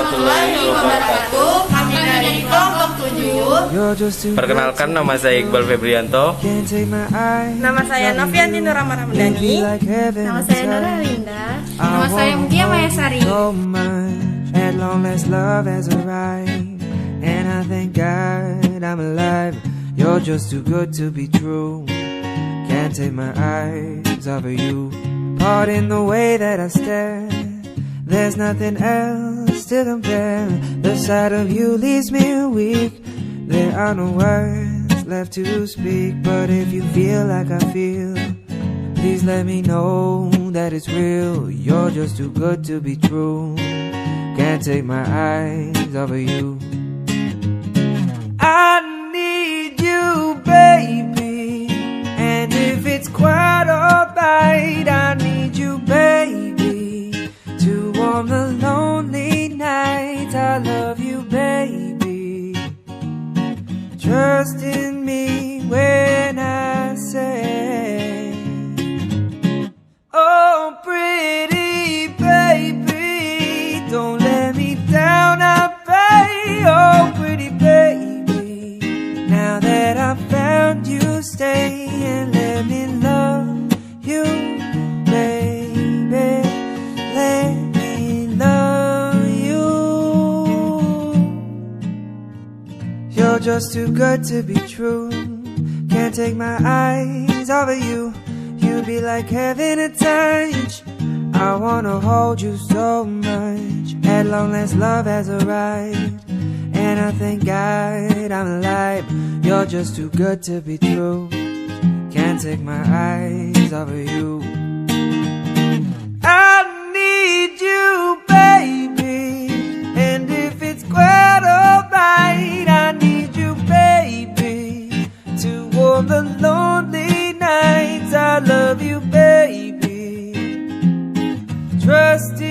warahmatullahi wabarakatuh. Kami dari Kelompok 7. Perkenalkan, nama saya Iqbal Febrianto. Nama saya Novianti Ramadhani. Nama saya Alenita. Nama saya Mutia Mayasari. At long last love has arrived, and I thank God I'm alive. You're just too good to be true. Can't take my eyes off of you. Pardon the way that I stare. There's nothing else to compare. The sight of you leaves me weak. There are no words left to speak. But if you feel like I feel, please let me know that it's real. You're just too good to be true. Can't take my eyes off of you. I need you, baby. And if it's quite alright, I need you, baby, to warm the lonely nights. I love you, baby. Trust in me when I say, oh, pretty baby, don't let me down, I pray. Oh, pretty baby, now that I found you, stay and let me love you, baby. Let me love you. You're just too good to be true. Can't take my eyes off of you. You be like heaven to touch. I wanna hold you so much. At long last love has arrived, and I thank God I'm alive. You're just too good to be true. Can't take my eyes off of you. I need you, baby. And if it's quite alright, I need you, baby, to warm the lonely nights. I love you, baby. Trust in